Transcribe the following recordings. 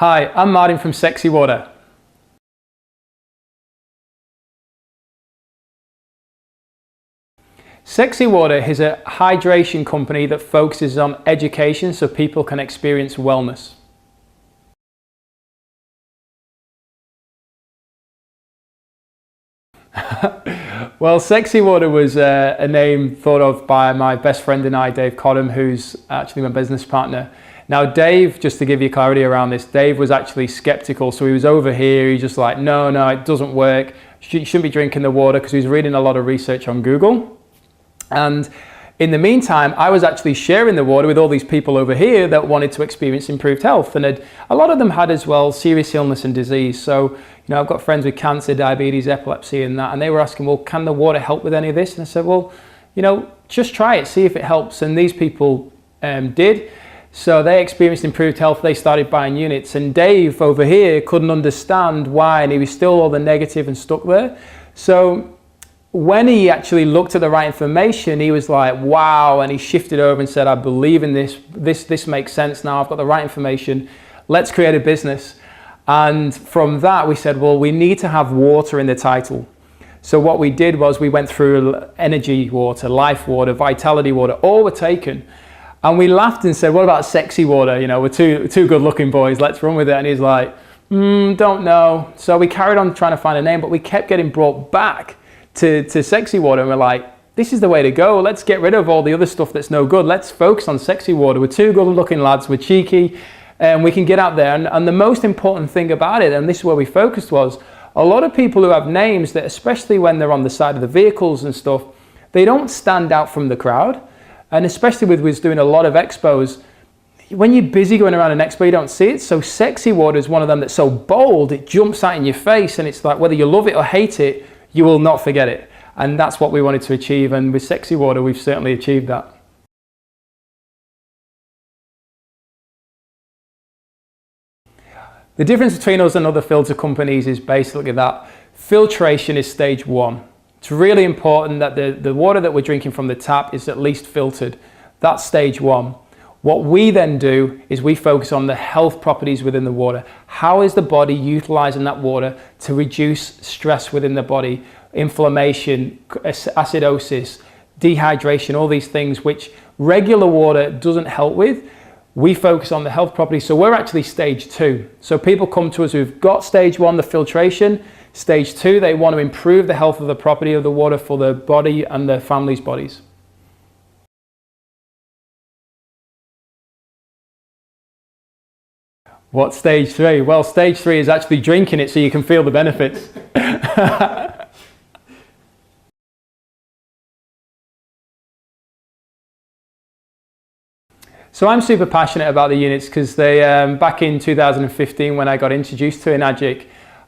Hi, I'm Martin from Sexy Water. Sexy Water is a hydration company that focuses on education so people can experience wellness. Well, Sexy Water was a name thought of by my best friend and I, Dave Cottam, who's actually my business partner. Now Dave, just to give you clarity around this, Dave was actually skeptical. So he was over here, he's just like, no, it doesn't work. You shouldn't be drinking the water, because he was reading a lot of research on Google. And in the meantime, I was actually sharing the water with all these people over here that wanted to experience improved health. And a lot of them had as well serious illness and disease. So, I've got friends with cancer, diabetes, epilepsy and that. And they were asking, well, can the water help with any of this? And I said, well, just try it, see if it helps. And these people did. So they experienced improved health. They started buying units. And Dave over here couldn't understand why. And he was still all the negative and stuck there. So when he actually looked at the right information, he was like, wow, and he shifted over and said, I believe in this. This makes sense now. I've got the right information. Let's create a business. And from that, we said, well, we need to have water in the title. So what we did was we went through Enagic water, life water, vitality water, all were taken. And we laughed and said, what about sexy water? We're two good looking boys, let's run with it. And he's like, don't know. So we carried on trying to find a name, but we kept getting brought back to sexy water, and we're like, this is the way to go. Let's get rid of all the other stuff that's no good. Let's focus on sexy water. We're two good looking lads, we're cheeky, and we can get out there. And the most important thing about it, and this is where we focused, was a lot of people who have names that, especially when they're on the side of the vehicles and stuff, they don't stand out from the crowd. And especially with us doing a lot of expos, when you're busy going around an expo, you don't see it. So sexy water is one of them that's so bold, it jumps out in your face, and it's like, whether you love it or hate it, you will not forget it. And that's what we wanted to achieve. And with Sexy Water, we've certainly achieved that. The difference between us and other filter companies is basically that filtration is stage one. It's really important that the water that we're drinking from the tap is at least filtered. That's stage one. What we then do is we focus on the health properties within the water. How is the body utilizing that water to reduce stress within the body, inflammation, acidosis, dehydration, all these things which regular water doesn't help with. We focus on the health properties. So we're actually stage two. So people come to us who've got stage one, the filtration. Stage two, they want to improve the health of the property of the water for their body and their family's bodies. What's stage three? Well, stage three is actually drinking it so you can feel the benefits. So I'm super passionate about the units because they, back in 2015 when I got introduced to Enagic,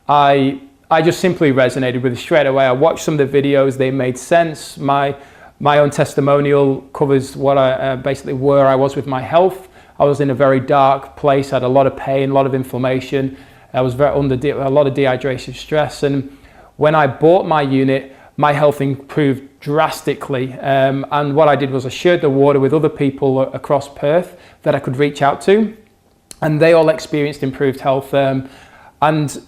I just simply resonated with it straight away. I watched some of the videos, they made sense. My own testimonial covers what basically where I was with my health. I was in a very dark place, I had a lot of pain, a lot of inflammation. I was under a lot of dehydration, stress. And when I bought my unit, my health improved drastically. And what I did was I shared the water with other people across Perth that I could reach out to. And they all experienced improved health. And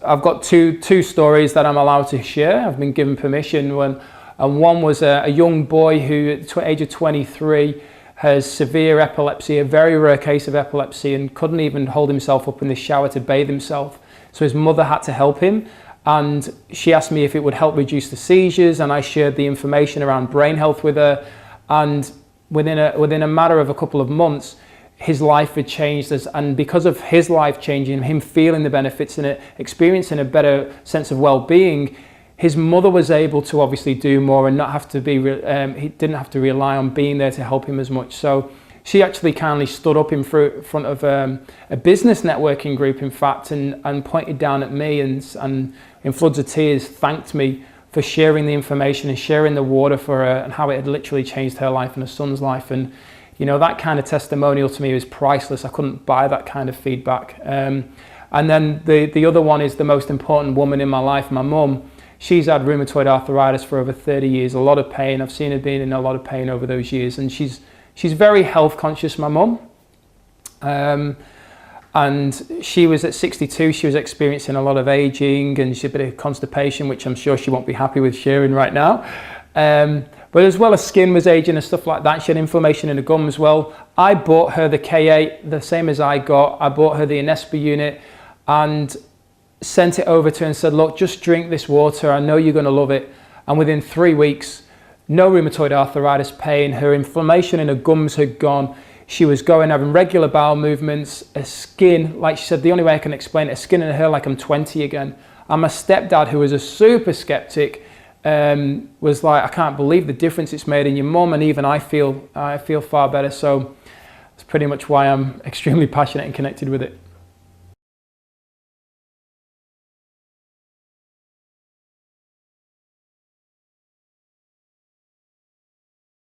I've got two stories that I'm allowed to share. I've been given permission. And one was a young boy who at the age of 23 has severe epilepsy, a very rare case of epilepsy, and couldn't even hold himself up in the shower to bathe himself. So his mother had to help him. And she asked me if it would help reduce the seizures, and I shared the information around brain health with her. And within a matter of a couple of months, his life had changed, and because of his life changing, him feeling the benefits and experiencing a better sense of well-being, his mother was able to obviously do more and not have to be, he didn't have to rely on being there to help him as much. So she actually kindly stood up in front of a business networking group, in fact, and pointed down at me and in floods of tears thanked me for sharing the information and sharing the water for her and how it had literally changed her life and her son's life. And that kind of testimonial to me was priceless. I couldn't buy that kind of feedback. And then the other one is the most important woman in my life, my mum. She's had rheumatoid arthritis for over 30 years, a lot of pain. I've seen her being in a lot of pain over those years, and she's very health conscious, my mum. And she was at 62, she was experiencing a lot of aging and she had a bit of constipation, which I'm sure she won't be happy with sharing right now. But as well as skin was aging and stuff like that, she had inflammation in the gums. Well, I bought her the K8, the same as I got. I bought her the Enespa unit and sent it over to her and said, look, just drink this water. I know you're going to love it. And within 3 weeks, no rheumatoid arthritis pain. Her inflammation in her gums had gone. She was going, having regular bowel movements. Her skin, like she said, the only way I can explain it, her skin and her like I'm 20 again. And my stepdad, who was a super skeptic, was like, I can't believe the difference it's made in your mum, and even I feel far better. So that's pretty much why I'm extremely passionate and connected with it.